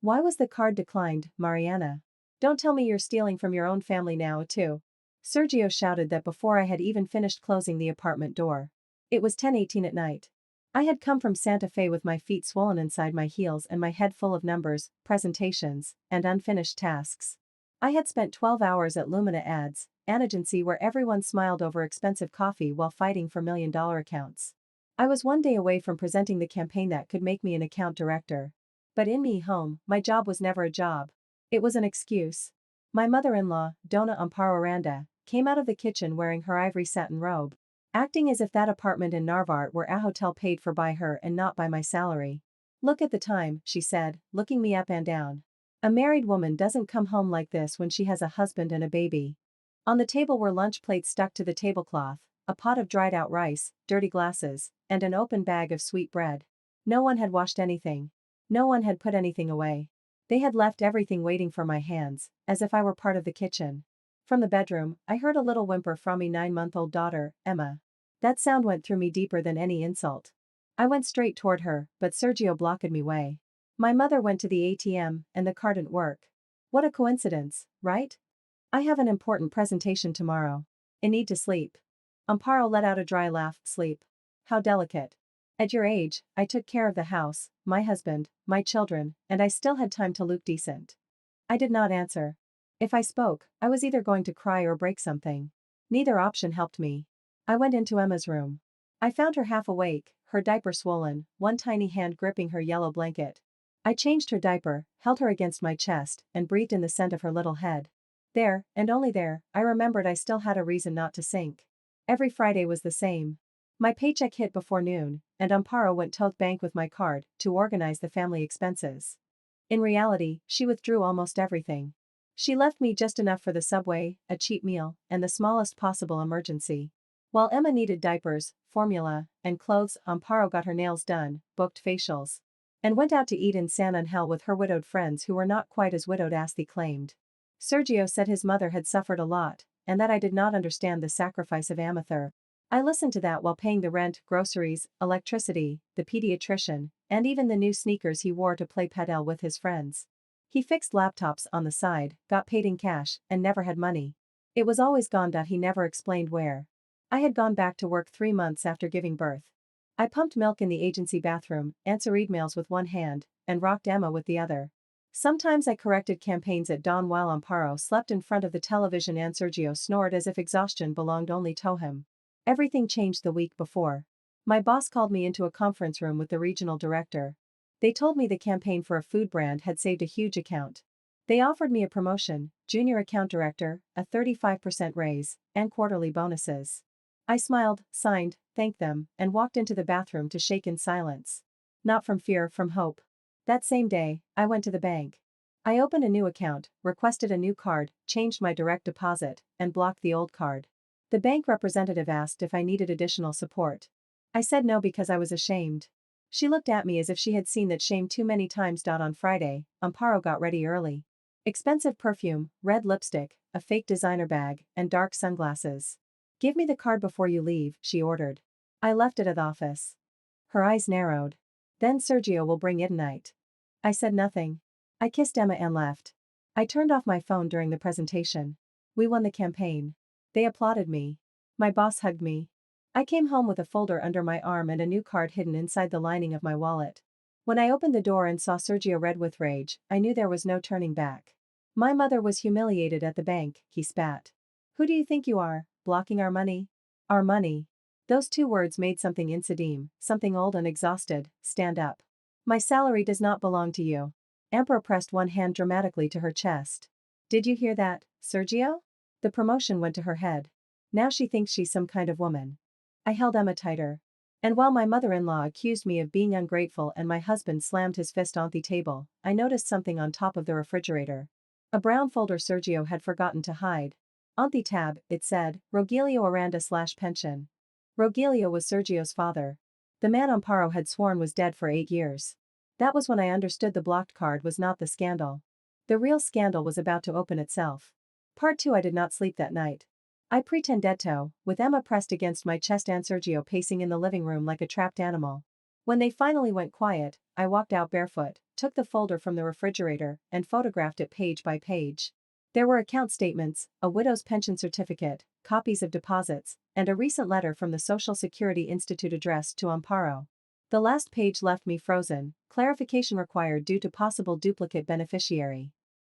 Why was the card declined, Mariana? Don't tell me you're stealing from your own family now, too. Sergio shouted that before I had even finished closing the apartment door. It was 10:18 at night. I had come from Santa Fe with my feet swollen inside my heels and my head full of numbers, presentations, and unfinished tasks. I had spent 12 hours at Lumina Ads, an agency where everyone smiled over expensive coffee while fighting for million-dollar accounts. I was one day away from presenting the campaign that could make me an account director. But in me home, my job was never a job. It was an excuse. My mother-in-law, Dona Amparo Aranda, came out of the kitchen wearing her ivory satin robe, acting as if that apartment in Narvart were a hotel paid for by her and not by my salary. Look at the time, she said, looking me up and down. A married woman doesn't come home like this when she has a husband and a baby. On the table were lunch plates stuck to the tablecloth, a pot of dried-out rice, dirty glasses, and an open bag of sweet bread. No one had washed anything. No one had put anything away. They had left everything waiting for my hands, as if I were part of the kitchen. From the bedroom, I heard a little whimper from my 9-month-old daughter, Emma. That sound went through me deeper than any insult. I went straight toward her, but Sergio blocked me way. My mother went to the ATM, and the card didn't work. What a coincidence, right? I have an important presentation tomorrow. I need to sleep. Amparo let out a dry laugh. Sleep. How delicate. At your age, I took care of the house, my husband, my children, and I still had time to look decent. I did not answer. If I spoke, I was either going to cry or break something. Neither option helped me. I went into Emma's room. I found her half awake, her diaper swollen, one tiny hand gripping her yellow blanket. I changed her diaper, held her against my chest, and breathed in the scent of her little head. There, and only there, I remembered I still had a reason not to sink. Every Friday was the same. My paycheck hit before noon, and Amparo went to the bank with my card to organize the family expenses. In reality, she withdrew almost everything. She left me just enough for the subway, a cheap meal, and the smallest possible emergency. While Emma needed diapers, formula, and clothes, Amparo got her nails done, booked facials, and went out to eat in San Angel with her widowed friends who were not quite as widowed as they claimed. Sergio said his mother had suffered a lot, and that I did not understand the sacrifice of Amather. I listened to that while paying the rent, groceries, electricity, the pediatrician, and even the new sneakers he wore to play padel with his friends. He fixed laptops on the side, got paid in cash, and never had money. It was always gone. He never explained where. I had gone back to work 3 months after giving birth. I pumped milk in the agency bathroom, answered emails with one hand, and rocked Emma with the other. Sometimes I corrected campaigns at dawn while Amparo slept in front of the television and Sergio snored as if exhaustion belonged only to him. Everything changed the week before. My boss called me into a conference room with the regional director. They told me the campaign for a food brand had saved a huge account. They offered me a promotion, junior account director, a 35% raise, and quarterly bonuses. I smiled, signed, thanked them, and walked into the bathroom to shake in silence. Not from fear, from hope. That same day, I went to the bank. I opened a new account, requested a new card, changed my direct deposit, and blocked the old card. The bank representative asked if I needed additional support. I said no because I was ashamed. She looked at me as if she had seen that shame too many times. On Friday, Amparo got ready early. Expensive perfume, red lipstick, a fake designer bag, and dark sunglasses. Give me the card before you leave, she ordered. I left it at the office. Her eyes narrowed. Then Sergio will bring it tonight. I said nothing. I kissed Emma and left. I turned off my phone during the presentation. We won the campaign. They applauded me. My boss hugged me. I came home with a folder under my arm and a new card hidden inside the lining of my wallet. When I opened the door and saw Sergio red with rage, I knew there was no turning back. My mother was humiliated at the bank, he spat. Who do you think you are, blocking our money? Our money. Those 2 words made something in Sadim, something old and exhausted, stand up. My salary does not belong to you. Amparo pressed one hand dramatically to her chest. Did you hear that, Sergio? The promotion went to her head. Now she thinks she's some kind of woman. I held Emma tighter. And while my mother-in-law accused me of being ungrateful and my husband slammed his fist on the table, I noticed something on top of the refrigerator. A brown folder Sergio had forgotten to hide. On the tab, it said, Rogelio Aranda/pension. Rogelio was Sergio's father. The man Amparo had sworn was dead for 8 years. That was when I understood the blocked card was not the scandal. The real scandal was about to open itself. Part 2. I did not sleep that night. I pretendetto, with Emma pressed against my chest and Sergio pacing in the living room like a trapped animal. When they finally went quiet, I walked out barefoot, took the folder from the refrigerator, and photographed it page by page. There were account statements, a widow's pension certificate, copies of deposits, and a recent letter from the Social Security Institute addressed to Amparo. The last page left me frozen, clarification required due to possible duplicate beneficiary.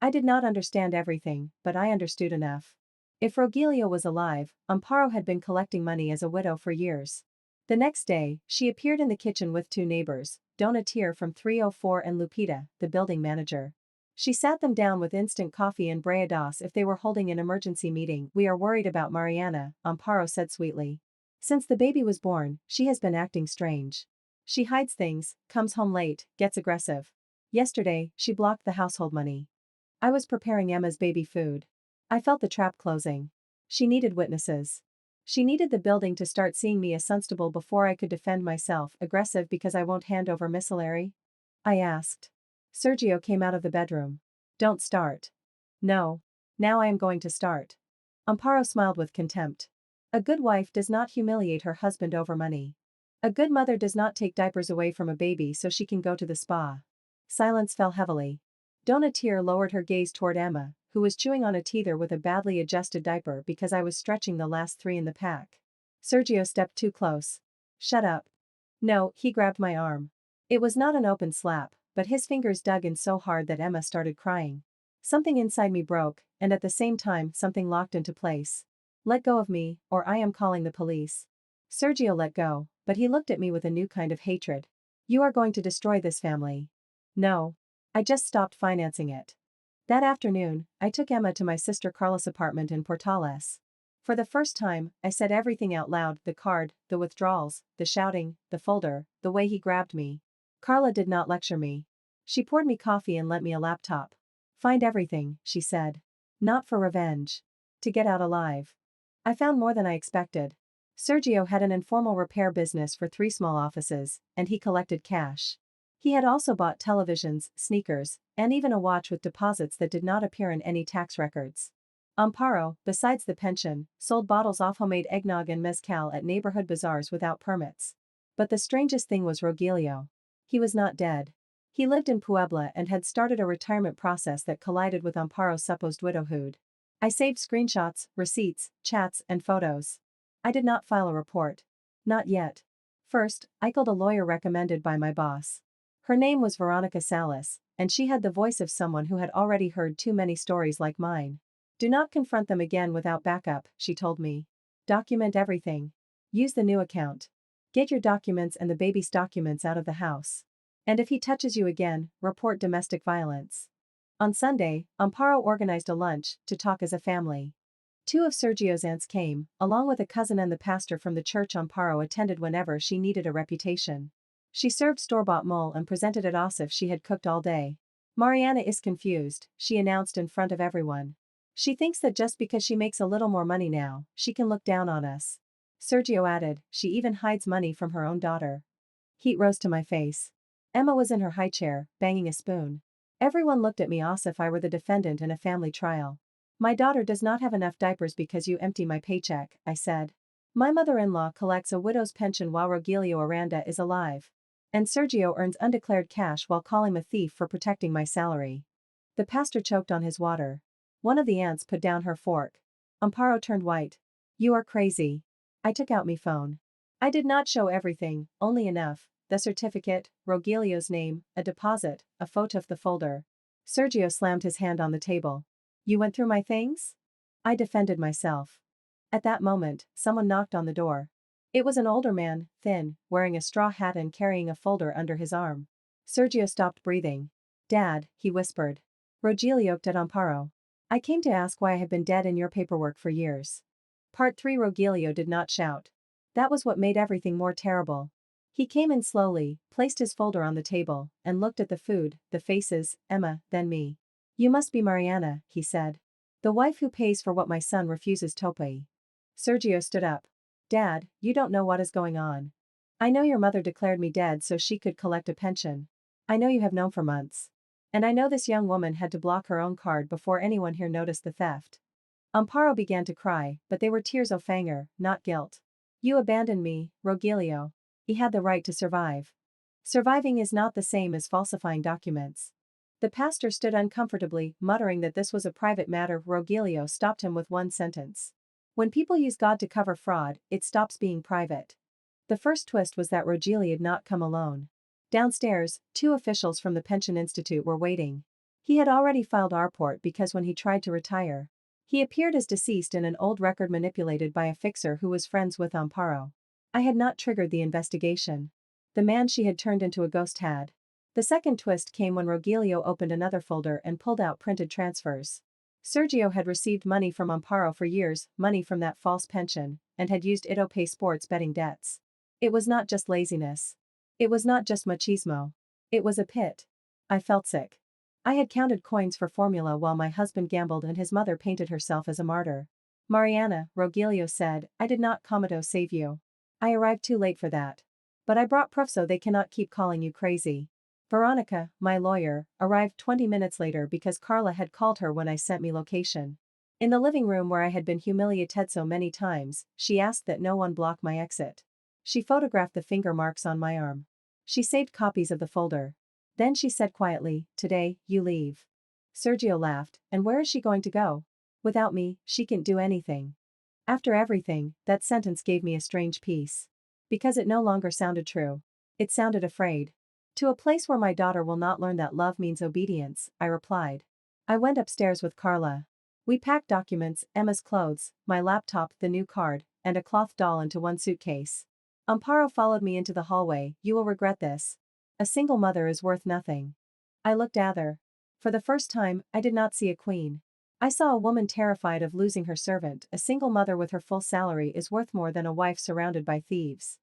I did not understand everything, but I understood enough. If Rogelio was alive, Amparo had been collecting money as a widow for years. The next day, she appeared in the kitchen with two neighbors, Donna Tier from 304 and Lupita, the building manager. She sat them down with instant coffee and breadas if they were holding an emergency meeting. "We are worried about Mariana," Amparo said sweetly. "Since the baby was born, she has been acting strange. She hides things, comes home late, gets aggressive. Yesterday, she blocked the household money. I was preparing Emma's baby food. I felt the trap closing. She needed witnesses. She needed the building to start seeing me as Sunstable before I could defend myself. Aggressive because I won't hand over missillary?" I asked. Sergio came out of the bedroom. "Don't start." "No. Now I am going to start." Amparo smiled with contempt. A good wife does not humiliate her husband over money. A good mother does not take diapers away from a baby so she can go to the spa. Silence fell heavily. Donna Tier lowered her gaze toward Emma, who was chewing on a teether with a badly adjusted diaper because I was stretching the last three in the pack. Sergio stepped too close. "Shut up." "No," he grabbed my arm. It was not an open slap, but his fingers dug in so hard that Emma started crying. Something inside me broke, and at the same time something locked into place. "Let go of me, or I am calling the police." Sergio let go, but he looked at me with a new kind of hatred. "You are going to destroy this family." "No. I just stopped financing it." That afternoon, I took Emma to my sister Carla's apartment in Portales. For the first time, I said everything out loud: the card, the withdrawals, the shouting, the folder, the way he grabbed me. Carla did not lecture me. She poured me coffee and lent me a laptop. "Find everything," she said. "Not for revenge. To get out alive." I found more than I expected. Sergio had an informal repair business for 3 small offices, and he collected cash. He had also bought televisions, sneakers, and even a watch with deposits that did not appear in any tax records. Amparo, besides the pension, sold bottles of homemade eggnog and mezcal at neighborhood bazaars without permits. But the strangest thing was Rogelio. He was not dead. He lived in Puebla and had started a retirement process that collided with Amparo's supposed widowhood. I saved screenshots, receipts, chats, and photos. I did not file a report. Not yet. First, I called a lawyer recommended by my boss. Her name was Veronica Salas, and she had the voice of someone who had already heard too many stories like mine. "Do not confront them again without backup," she told me. "Document everything. Use the new account. Get your documents and the baby's documents out of the house. And if he touches you again, report domestic violence." On Sunday, Amparo organized a lunch to talk as a family. 2 of Sergio's aunts came, along with a cousin and the pastor from the church Amparo attended whenever she needed a reputation. She served store-bought mole and presented it as if she had cooked all day. "Mariana is confused," she announced in front of everyone. "She thinks that just because she makes a little more money now, she can look down on us." Sergio added, "She even hides money from her own daughter." Heat rose to my face. Emma was in her high chair, banging a spoon. Everyone looked at me as if I were the defendant in a family trial. "My daughter does not have enough diapers because you empty my paycheck," I said. "My mother-in-law collects a widow's pension while Rogelio Aranda is alive. And Sergio earns undeclared cash while calling me a thief for protecting my salary." The pastor choked on his water. One of the aunts put down her fork. Amparo turned white. "You are crazy." I took out my phone. I did not show everything, only enough: the certificate, Rogelio's name, a deposit, a photo of the folder. Sergio slammed his hand on the table. "You went through my things?" I defended myself. At that moment, someone knocked on the door. It was an older man, thin, wearing a straw hat and carrying a folder under his arm. Sergio stopped breathing. "Dad," he whispered. Rogelio looked at Amparo. "I came to ask why I have been dead in your paperwork for years." Part 3. Rogelio did not shout. That was what made everything more terrible. He came in slowly, placed his folder on the table, and looked at the food, the faces, Emma, then me. "You must be Mariana," he said. "The wife who pays for what my son refuses to pay." Sergio stood up. "Dad, you don't know what is going on. I know your mother declared me dead so she could collect a pension. I know you have known for months. And I know this young woman had to block her own card before anyone here noticed the theft." Amparo began to cry, but they were tears of anger, not guilt. "You abandoned me, Rogelio. He had the right to survive." Surviving is not the same as falsifying documents. The pastor stood uncomfortably, muttering that this was a private matter. Rogelio stopped him with one sentence. When people use God to cover fraud, it stops being private. The first twist was that Rogelio had not come alone. Downstairs, two officials from the Pension Institute were waiting. He had already filed a report because when he tried to retire, he appeared as deceased in an old record manipulated by a fixer who was friends with Amparo. I had not triggered the investigation. The man she had turned into a ghost had. The second twist came when Rogelio opened another folder and pulled out printed transfers. Sergio had received money from Amparo for years, money from that false pension, and had used it to pay sports betting debts. It was not just laziness. It was not just machismo. It was a pit. I felt sick. I had counted coins for formula while my husband gambled and his mother painted herself as a martyr. Mariana, Rogelio said, I did not comatose save you. I arrived too late for that. But I brought proof so they cannot keep calling you crazy. Veronica, my lawyer, arrived 20 minutes later because Carla had called her when I sent me location. In the living room where I had been humiliated so many times, she asked that no one block my exit. She photographed the finger marks on my arm. She saved copies of the folder. Then she said quietly, today, you leave. Sergio laughed, and where is she going to go? Without me, she can't do anything. After everything, that sentence gave me a strange peace. Because it no longer sounded true. It sounded afraid. To a place where my daughter will not learn that love means obedience, I replied. I went upstairs with Carla. We packed documents, Emma's clothes, my laptop, the new card, and a cloth doll into one suitcase. Amparo followed me into the hallway. You will regret this. A single mother is worth nothing. I looked at her. For the first time, I did not see a queen. I saw a woman terrified of losing her servant. A single mother with her full salary is worth more than a wife surrounded by thieves.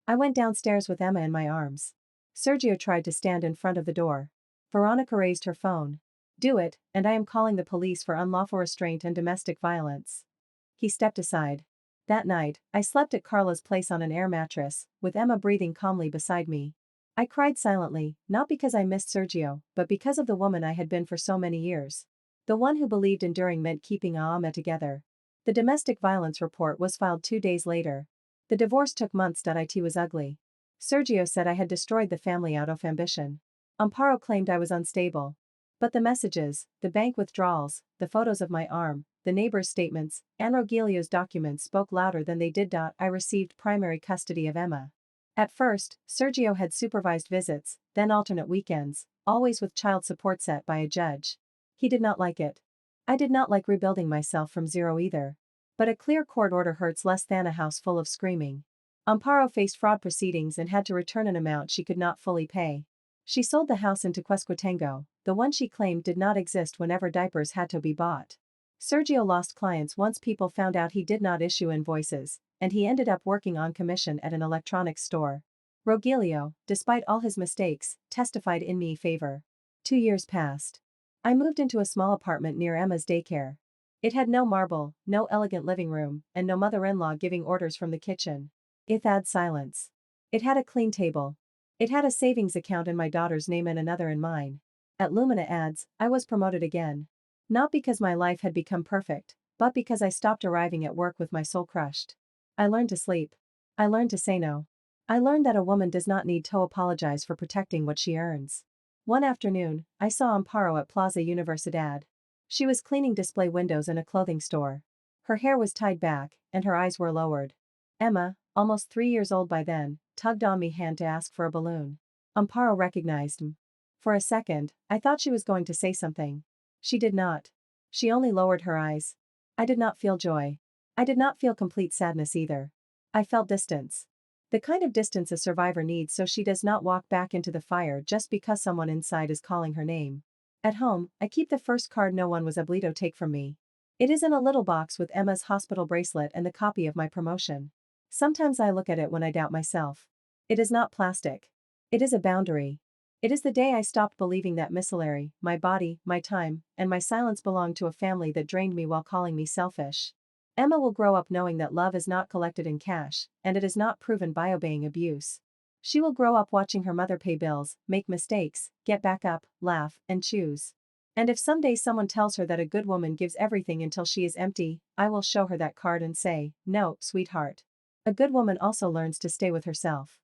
I went downstairs with Emma in my arms. Sergio tried to stand in front of the door. Veronica raised her phone. Do it, and I am calling the police for unlawful restraint and domestic violence. He stepped aside. That night, I slept at Carla's place on an air mattress, with Emma breathing calmly beside me. I cried silently, not because I missed Sergio, but because of the woman I had been for so many years. The one who believed enduring meant keeping Alma together. The domestic violence report was filed 2 days later. The divorce took months. It was ugly. Sergio said I had destroyed the family out of ambition. Amparo claimed I was unstable. But the messages, the bank withdrawals, the photos of my arm, the neighbors' statements, and Rogelio's documents spoke louder than they did. I received primary custody of Emma. At first, Sergio had supervised visits, then alternate weekends, always with child support set by a judge. He did not like it. I did not like rebuilding myself from zero either. But a clear court order hurts less than a house full of screaming. Amparo faced fraud proceedings and had to return an amount she could not fully pay. She sold the house into Quesquetango, the one she claimed did not exist whenever diapers had to be bought. Sergio lost clients once people found out he did not issue invoices, and he ended up working on commission at an electronics store. Rogelio, despite all his mistakes, testified in my favor. 2 years passed. I moved into a small apartment near Emma's daycare. It had no marble, no elegant living room, and no mother-in-law giving orders from the kitchen. It had silence. It had a clean table. It had a savings account in my daughter's name and another in mine. At Lumina Ads, I was promoted again. Not because my life had become perfect, but because I stopped arriving at work with my soul crushed. I learned to sleep. I learned to say no. I learned that a woman does not need to apologize for protecting what she earns. One afternoon, I saw Amparo at Plaza Universidad. She was cleaning display windows in a clothing store. Her hair was tied back, and her eyes were lowered. Emma, almost 3 years old by then, tugged on my hand to ask for a balloon. Amparo recognized me. For a second, I thought she was going to say something. She did not. She only lowered her eyes. I did not feel joy. I did not feel complete sadness either. I felt distance. The kind of distance a survivor needs so she does not walk back into the fire just because someone inside is calling her name. At home, I keep the first card no one was able to take from me. It is in a little box with Emma's hospital bracelet and the copy of my promotion. Sometimes I look at it when I doubt myself. It is not plastic. It is a boundary. It is the day I stopped believing that my salary, my body, my time, and my silence belonged to a family that drained me while calling me selfish. Emma will grow up knowing that love is not collected in cash, and it is not proven by obeying abuse. She will grow up watching her mother pay bills, make mistakes, get back up, laugh, and choose. And if someday someone tells her that a good woman gives everything until she is empty, I will show her that card and say, no, sweetheart. A good woman also learns to stay with herself.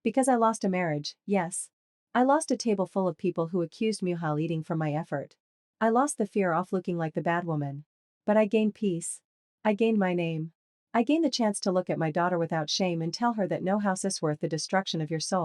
Because I lost a marriage, yes. I lost a table full of people who accused me while eating from my effort. I lost the fear of looking like the bad woman. But I gained peace. I gained my name. I gained the chance to look at my daughter without shame and tell her that no house is worth the destruction of your soul.